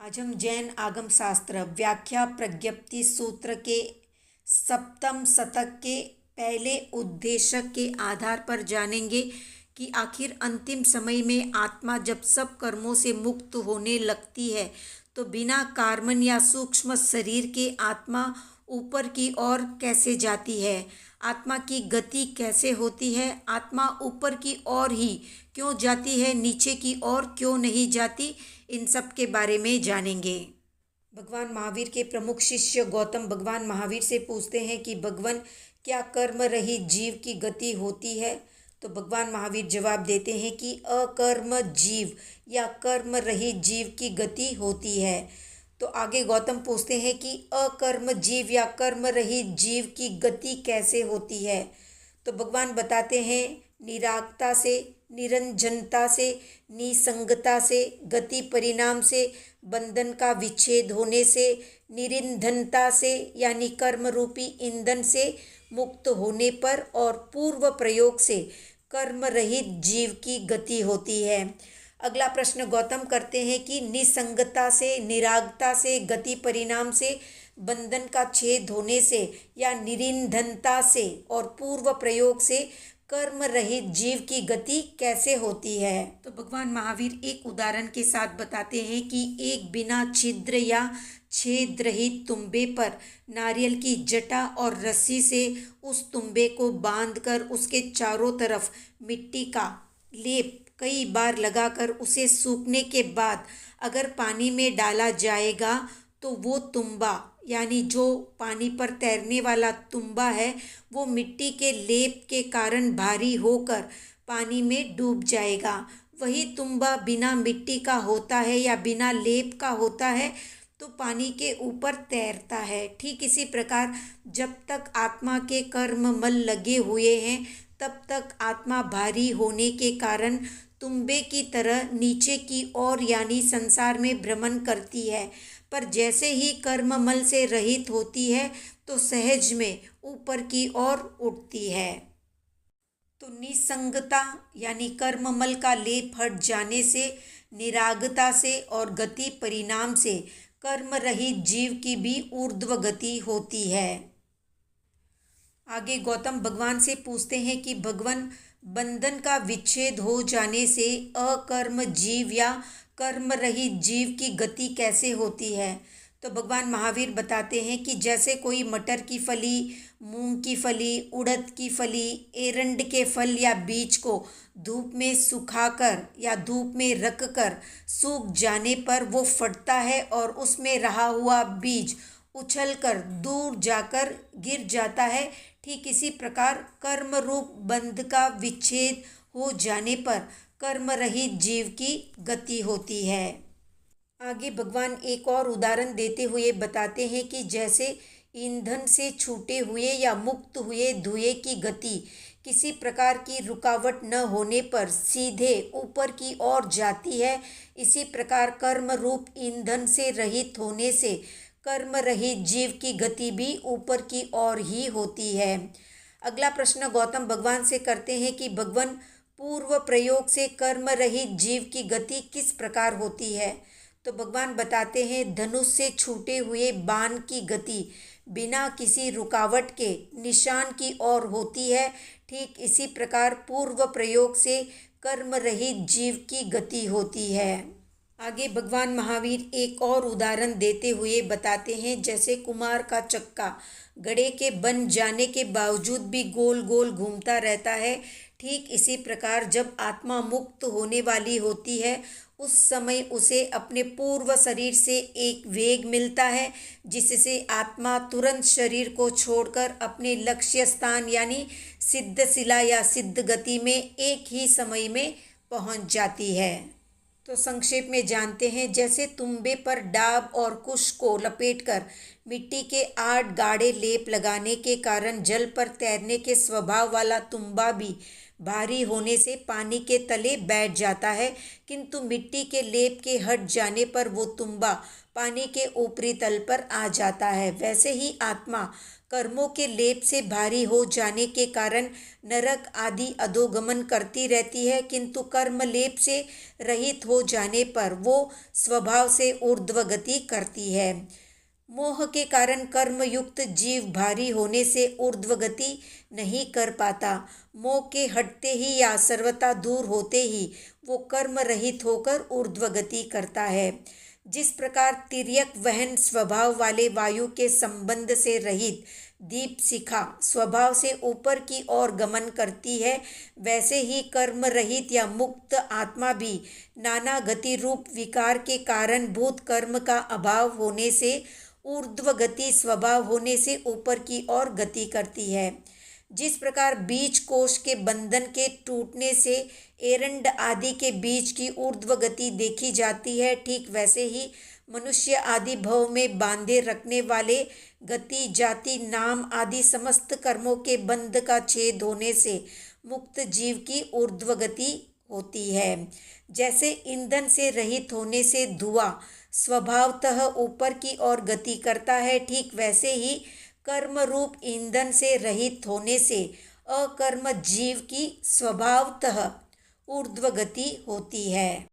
आज हम जैन आगम शास्त्र व्याख्या प्रज्ञप्ति सूत्र के सप्तम शतक के पहले उद्देशक के आधार पर जानेंगे कि आखिर अंतिम समय में आत्मा जब सब कर्मों से मुक्त होने लगती है तो बिना कार्बन या सूक्ष्म शरीर के आत्मा ऊपर की ओर कैसे जाती है, आत्मा की गति कैसे होती है, आत्मा ऊपर की ओर ही क्यों जाती है, नीचे की ओर क्यों नहीं जाती, इन सब के बारे में जानेंगे। भगवान महावीर के प्रमुख शिष्य गौतम भगवान महावीर से पूछते हैं कि भगवान क्या कर्म रहित जीव की गति होती है। तो भगवान महावीर जवाब देते हैं कि अकर्म जीव या कर्म रहित जीव की गति होती है। तो आगे गौतम पूछते हैं कि अकर्म जीव या कर्म रहित जीव की गति कैसे होती है। तो भगवान बताते हैं निरागता से, निरंजनता से, निसंगता से, गति परिणाम से, बंधन का विच्छेद होने से, निरिंधनता से यानी कर्म रूपी ईंधन से मुक्त होने पर और पूर्व प्रयोग से कर्म रहित जीव की गति होती है। अगला प्रश्न गौतम करते हैं कि निसंगता से, निरागता से, गति परिणाम से, बंधन का छेद होने से या निरिंधनता से और पूर्व प्रयोग से कर्म रहित जीव की गति कैसे होती है। तो भगवान महावीर एक उदाहरण के साथ बताते हैं कि एक बिना छिद्र या छेद रहित तुम्बे पर नारियल की जटा और रस्सी से उस तुम्बे को बांधकर उसके चारों तरफ मिट्टी का लेप कई बार लगाकर उसे सूखने के बाद अगर पानी में डाला जाएगा तो वो तुम्बा यानी जो पानी पर तैरने वाला तुम्बा है वो मिट्टी के लेप के कारण भारी होकर पानी में डूब जाएगा। वही तुम्बा बिना मिट्टी का होता है या बिना लेप का होता है तो पानी के ऊपर तैरता है। ठीक इसी प्रकार जब तक आत्मा के कर्म मल लगे हुए हैं तब तक आत्मा भारी होने के कारण तुम्बे की तरह नीचे की ओर यानी संसार में भ्रमण करती है, पर जैसे ही कर्ममल से रहित होती है तो सहज में ऊपर की ओर उठती है। तो निसंगता यानी कर्ममल का लेप हट जाने से, निरागता से और गति परिणाम से कर्म रहित जीव की भी ऊर्ध्व गति होती है। आगे गौतम भगवान से पूछते हैं कि भगवान बंधन का विच्छेद हो जाने से अकर्म जीव या कर्म रहित जीव की गति कैसे होती है। तो भगवान महावीर बताते हैं कि जैसे कोई मटर की फली, मूंग की फली, उड़द की फली, एरंड के फल या बीज को धूप में सुखाकर या धूप में रखकर सूख जाने पर वो फटता है और उसमें रहा हुआ बीज उछलकर दूर जाकर गिर जाता है। ठीक इसी प्रकार कर्म रूप बंध का विच्छेद हो जाने पर कर्म रहित जीव की गति होती है। आगे भगवान एक और उदाहरण देते हुए बताते हैं कि जैसे ईंधन से छूटे हुए या मुक्त हुए धुएं की गति किसी प्रकार की रुकावट न होने पर सीधे ऊपर की ओर जाती है, इसी प्रकार कर्म रूप ईंधन से रहित होने से कर्म रहित जीव की गति भी ऊपर की ओर ही होती है। अगला प्रश्न गौतम भगवान से करते हैं कि भगवान पूर्व प्रयोग से कर्म रहित जीव की गति किस प्रकार होती है। तो भगवान बताते हैं धनुष से छूटे हुए बाण की गति बिना किसी रुकावट के निशान की ओर होती है। ठीक इसी प्रकार पूर्व प्रयोग से कर्म रहित जीव की गति होती है। आगे भगवान महावीर एक और उदाहरण देते हुए बताते हैं जैसे कुम्हार का चक्का घड़े के बन जाने के बावजूद भी गोल गोल घूमता रहता है, ठीक इसी प्रकार जब आत्मा मुक्त होने वाली होती है उस समय उसे अपने पूर्व शरीर से एक वेग मिलता है जिससे आत्मा तुरंत शरीर को छोड़कर अपने लक्ष्य स्थान यानी सिद्ध शिला या सिद्ध गति में एक ही समय में पहुंच जाती है। तो संक्षेप में जानते हैं जैसे तुम्बे पर डाब और कुश को लपेटकर मिट्टी के 8 गाढ़े लेप लगाने के कारण जल पर तैरने के स्वभाव वाला तुम्बा भी भारी होने से पानी के तले बैठ जाता है, किंतु मिट्टी के लेप के हट जाने पर वो तुम्बा पानी के ऊपरी तल पर आ जाता है। वैसे ही आत्मा कर्मों के लेप से भारी हो जाने के कारण नरक आदि अधोगमन करती रहती है, किंतु कर्म लेप से रहित हो जाने पर वो स्वभाव से ऊर्ध्वगति करती है। मोह के कारण कर्म युक्त जीव भारी होने से ऊर्ध्वगति नहीं कर पाता। मोह के हटते ही या सर्वथा दूर होते ही वो कर्म रहित होकर ऊर्ध्वगति करता है। जिस प्रकार तिर्यक वहन स्वभाव वाले वायु के संबंध से रहित दीप शिखा स्वभाव से ऊपर की ओर गमन करती है, वैसे ही कर्म रहित या मुक्त आत्मा भी नाना गति रूप विकार के कारण भूत कर्म का अभाव होने से ऊर्ध्वगति स्वभाव होने से ऊपर की ओर गति करती है। जिस प्रकार बीज कोश के बंधन के टूटने से एरंड आदि के बीज की ऊर्ध्वगति देखी जाती है, ठीक वैसे ही मनुष्य आदि भव में बांधे रखने वाले गति, जाति, नाम आदि समस्त कर्मों के बंध का छेद होने से मुक्त जीव की ऊर्ध्वगति होती है। जैसे ईंधन से रहित होने से धुआं स्वभावतः ऊपर की ओर गति करता है, ठीक वैसे ही कर्म रूप ईंधन से रहित होने से अकर्म जीव की स्वभावतः ऊर्ध्वगति होती है।